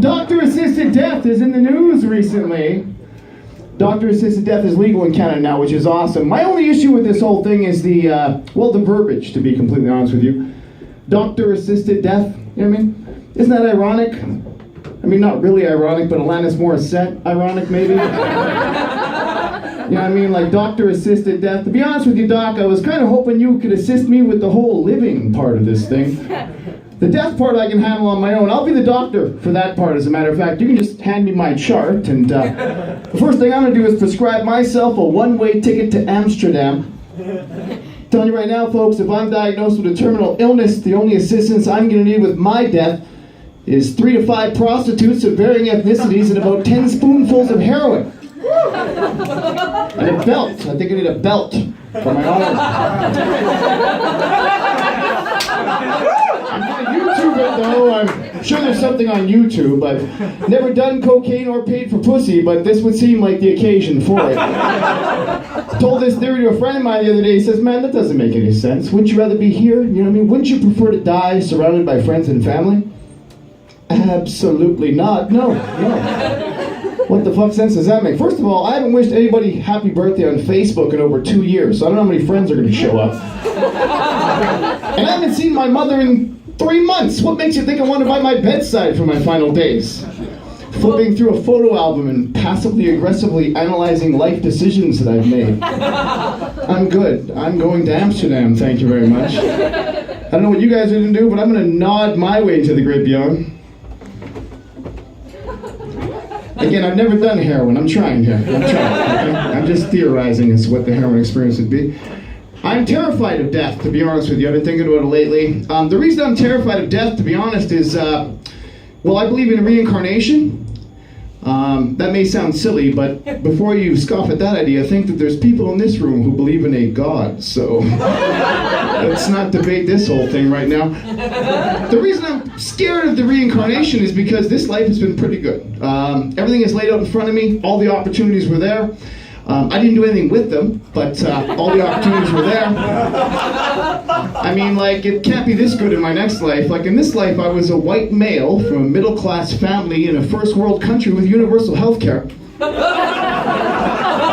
Doctor-assisted death is in the news recently. Doctor-assisted death is legal in Canada now, which is awesome. My only issue with this whole thing is the verbiage, to be completely honest with you. Doctor-assisted death, you know what I mean? Isn't that ironic? I mean, not really ironic, but Alanis Morissette ironic, maybe? You know what I mean? Like, doctor-assisted death. To be honest with you, Doc, I was kind of hoping you could assist me with the whole living part of this thing. The death part I can handle on my own. I'll be the doctor for that part, as a matter of fact. You can just hand me my chart, and the first thing I'm going to do is prescribe myself a one-way ticket to Amsterdam. Telling you right now, folks, if I'm diagnosed with a terminal illness, the only assistance I'm going to need with my death is 3 to 5 prostitutes of varying ethnicities and about 10 spoonfuls of heroin. And a belt. I think I need a belt for my arm. I'm going to YouTube it, though. I'm sure there's something on YouTube. I've never done cocaine or paid for pussy, but this would seem like the occasion for it. I told this theory to a friend of mine the other day. He says, man, that doesn't make any sense. Wouldn't you rather be here? You know what I mean? Wouldn't you prefer to die surrounded by friends and family? Absolutely not. No. What the fuck sense does that make? First of all, I haven't wished anybody happy birthday on Facebook in over 2 years, so I don't know how many friends are going to show up. And I haven't seen my mother in 3 months. What makes you think I want to by my bedside for my final days? Flipping through a photo album and passively aggressively analyzing life decisions that I've made. I'm good. I'm going to Amsterdam, thank you very much. I don't know what you guys are going to do, but I'm going to nod my way into the great beyond. Again, I've never done heroin. I'm trying here. Okay? I'm just theorizing as to what the heroin experience would be. I'm terrified of death, to be honest with you. I've been thinking about it lately. The reason I'm terrified of death, to be honest, is, well, I believe in reincarnation. That may sound silly, but before you scoff at that idea, think that there's people in this room who believe in a God, so let's not debate this whole thing right now. The reason I'm scared of the reincarnation is because this life has been pretty good. Everything is laid out in front of me. All the opportunities were there. I didn't do anything with them, but all the opportunities were there. I mean, like, it can't be this good in my next life. Like, in this life, I was a white male from a middle-class family in a first-world country with universal health care.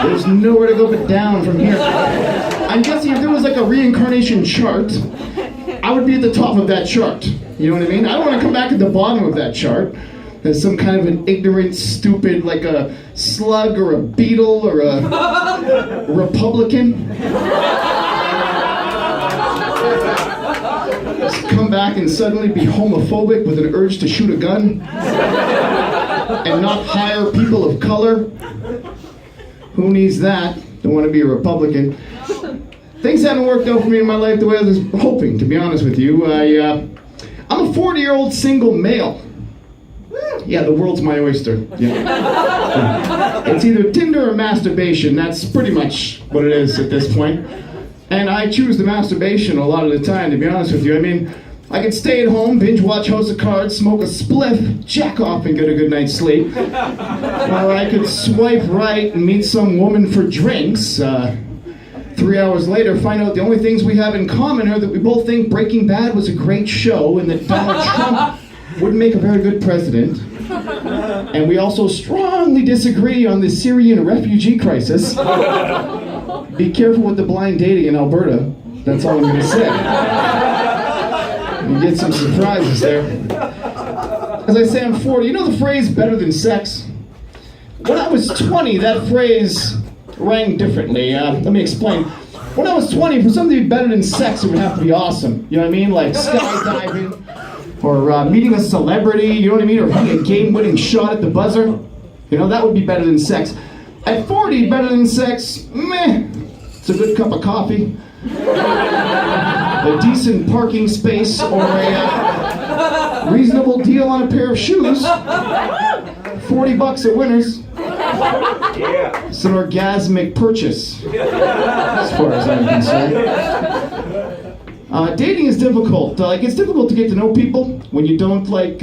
There's nowhere to go but down from here. I'm guessing if there was, like, a reincarnation chart, I would be at the top of that chart. You know what I mean? I don't want to come back at the bottom of that chart as some kind of an ignorant, stupid, like a slug or a beetle or a Republican. Just come back and suddenly be homophobic with an urge to shoot a gun and not hire people of color. Who needs that? Don't want to be a Republican. Things haven't worked out for me in my life the way I was hoping, to be honest with you. I'm a 40-year-old single male. Yeah, the world's my oyster. Yeah. It's either Tinder or masturbation. That's pretty much what it is at this point. And I choose the masturbation a lot of the time, to be honest with you. I mean, I could stay at home, binge watch House of Cards, smoke a spliff, jack off and get a good night's sleep. Or I could swipe right and meet some woman for drinks. 3 hours later, find out the only things we have in common are that we both think Breaking Bad was a great show and that Donald Trump wouldn't make a very good president. And we also strongly disagree on the Syrian refugee crisis. Be careful with the blind dating in Alberta. That's all I'm going to say. You get some surprises there. As I say, I'm 40. You know the phrase better than sex? When I was 20, that phrase rang differently. Let me explain. When I was 20, for something to be better than sex, it would have to be awesome. You know what I mean? Like skydiving, or meeting a celebrity, you know what I mean? Or hitting a game-winning shot at the buzzer. You know, that would be better than sex. At 40, better than sex, meh. It's a good cup of coffee, a decent parking space, or a reasonable deal on a pair of shoes. $40 at Winners. Yeah. It's an orgasmic purchase, as far as I'm concerned. Dating is difficult. It's difficult to get to know people when you don't like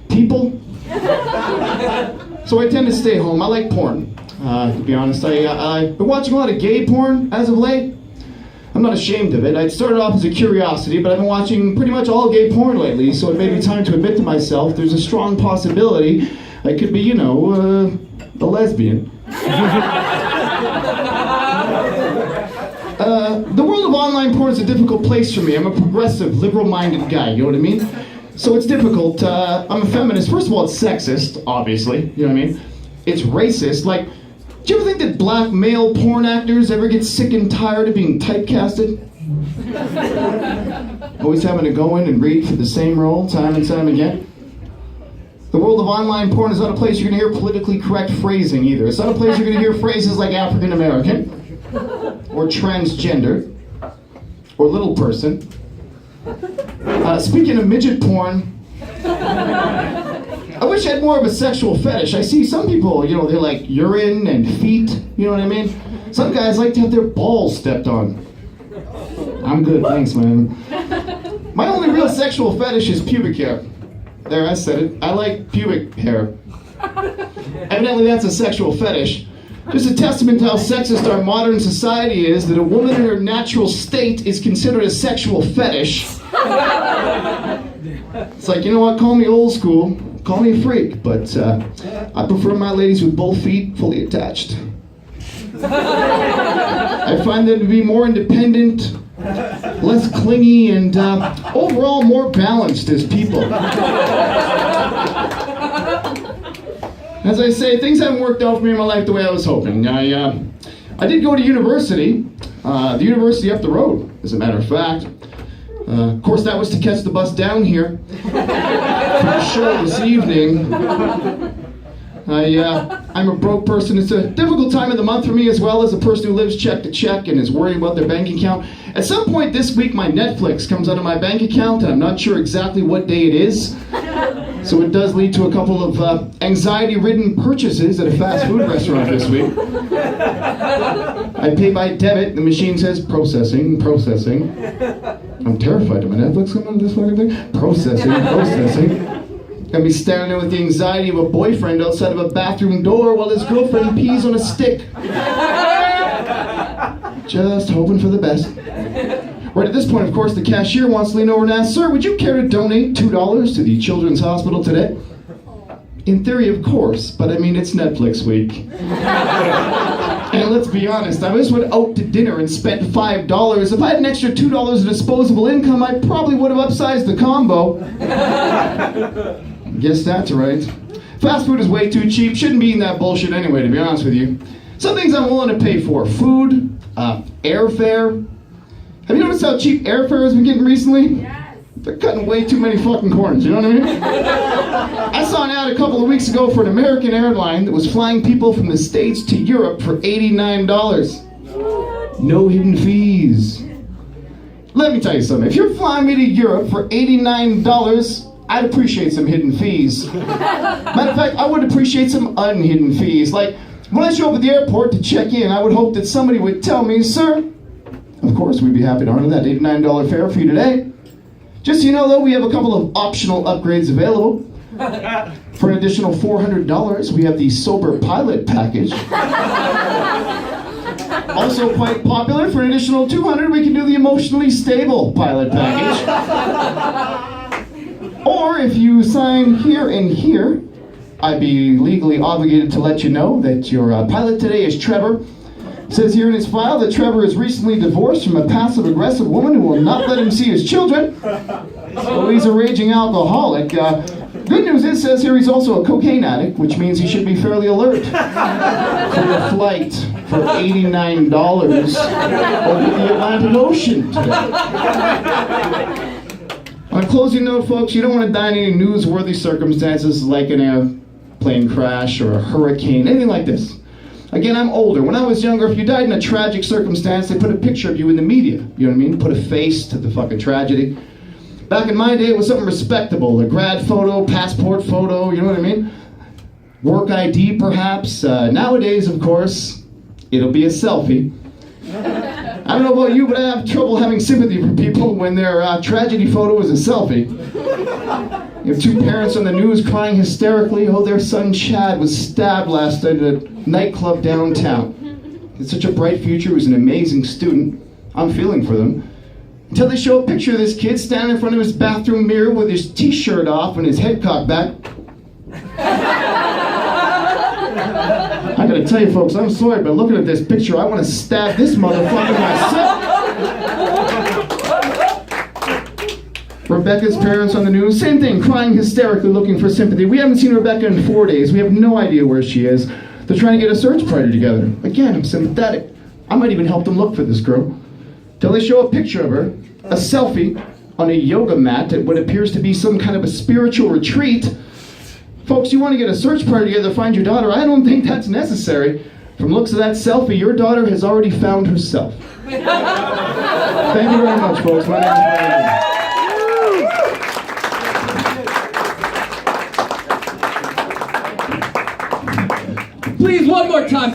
people. So I tend to stay home. I like porn. To be honest, I've been watching a lot of gay porn as of late. I'm not ashamed of it. I started off as a curiosity, but I've been watching pretty much all gay porn lately, so it may be time to admit to myself there's a strong possibility I could be, a lesbian. The world of online porn is a difficult place for me. I'm a progressive, liberal-minded guy, you know what I mean? So it's difficult. I'm a feminist. First of all, it's sexist, obviously, you know what I mean? It's racist. Like, do you ever think that black male porn actors ever get sick and tired of being typecasted? Always having to go in and read for the same role time and time again? The world of online porn is not a place you're going to hear politically correct phrasing either. It's not a place you're going to hear phrases like African American, or transgender, or little person. Speaking of midget porn, I wish I had more of a sexual fetish. I see some people, they like urine and feet, you know what I mean? Some guys like to have their balls stepped on. I'm good, thanks, man. My only real sexual fetish is pubic hair. There, I said it. I like pubic hair. Evidently that's a sexual fetish. Just a testament to how sexist our modern society is, that a woman in her natural state is considered a sexual fetish. It's like, you know what, call me old school, call me a freak, but I prefer my ladies with both feet fully attached. I find them to be more independent, less clingy, and overall more balanced as people. As I say, things haven't worked out for me in my life the way I was hoping. I did go to university, the university up the road, as a matter of fact. Of course, that was to catch the bus down here for the show this evening. I'm a broke person. It's a difficult time of the month for me, as well as a person who lives check to check and is worried about their bank account. At some point this week, my Netflix comes out of my bank account, and I'm not sure exactly what day it is. So it does lead to a couple of anxiety-ridden purchases at a fast food restaurant this week. I pay by debit. The machine says processing. I'm terrified. Did my Netflix come out of this fucking thing? Processing. Gonna be staring there with the anxiety of a boyfriend outside of a bathroom door while his girlfriend pees on a stick. Just hoping for the best. Right at this point, of course, the cashier wants to lean over and ask, "Sir, would you care to donate $2 to the Children's Hospital today?" In theory, of course, but I mean, it's Netflix week. And let's be honest, I just went out to dinner and spent $5. If I had an extra $2 of disposable income, I probably would have upsized the combo. Guess that's right. Fast food is way too cheap. Shouldn't be eating that bullshit anyway, to be honest with you. Some things I'm willing to pay for. Food, airfare. Have you noticed how cheap airfare has been getting recently? Yes. They're cutting way too many fucking corners, you know what I mean? I saw an ad a couple of weeks ago for an American airline that was flying people from the States to Europe for $89. No hidden fees. Let me tell you something. If you're flying me to Europe for $89, I'd appreciate some hidden fees. Matter of fact, I would appreciate some unhidden fees. Like, when I show up at the airport to check in, I would hope that somebody would tell me, "Sir, of course, we'd be happy to honor that $89 fare for you today. Just so you know, though, we have a couple of optional upgrades available. For an additional $400, we have the Sober Pilot package. Also quite popular, for an additional $200, we can do the Emotionally Stable Pilot package. Or if you sign here and here, I'd be legally obligated to let you know that your pilot today is Trevor. It says here in his file that Trevor is recently divorced from a passive-aggressive woman who will not let him see his children. So he's a raging alcoholic. Good news is, says here, he's also a cocaine addict, which means he should be fairly alert for a flight for $89 over the Atlantic Ocean today. On a closing note, folks, you don't want to die in any newsworthy circumstances like an airplane crash or a hurricane, anything like this. Again, I'm older. When I was younger, if you died in a tragic circumstance, they put a picture of you in the media. You know what I mean? Put a face to the fucking tragedy. Back in my day, it was something respectable. A grad photo, passport photo, you know what I mean? Work ID, perhaps. Nowadays, of course, it'll be a selfie. I don't know about you, but I have trouble having sympathy for people when their tragedy photo is a selfie. You have two parents on the news crying hysterically, "Oh, their son Chad was stabbed last night at a nightclub downtown. He had such a bright future, he was an amazing student. I'm feeling for them. Until they show a picture of this kid standing in front of his bathroom mirror with his t-shirt off and his head cocked back. I gotta tell you folks, I'm sorry, but looking at this picture, I want to stab this motherfucker myself. Rebecca's parents on the news, same thing, crying hysterically, looking for sympathy. We haven't seen Rebecca in 4 days. We have no idea where she is. They're trying to get a search party together. Again, I'm sympathetic. I might even help them look for this girl. Till they show a picture of her, a selfie, on a yoga mat at what appears to be some kind of a spiritual retreat. Folks, you want to get a search party together to find your daughter? I don't think that's necessary. From looks of that selfie, your daughter has already found herself. Thank you very much, folks. My name is Brian. Please, one more time.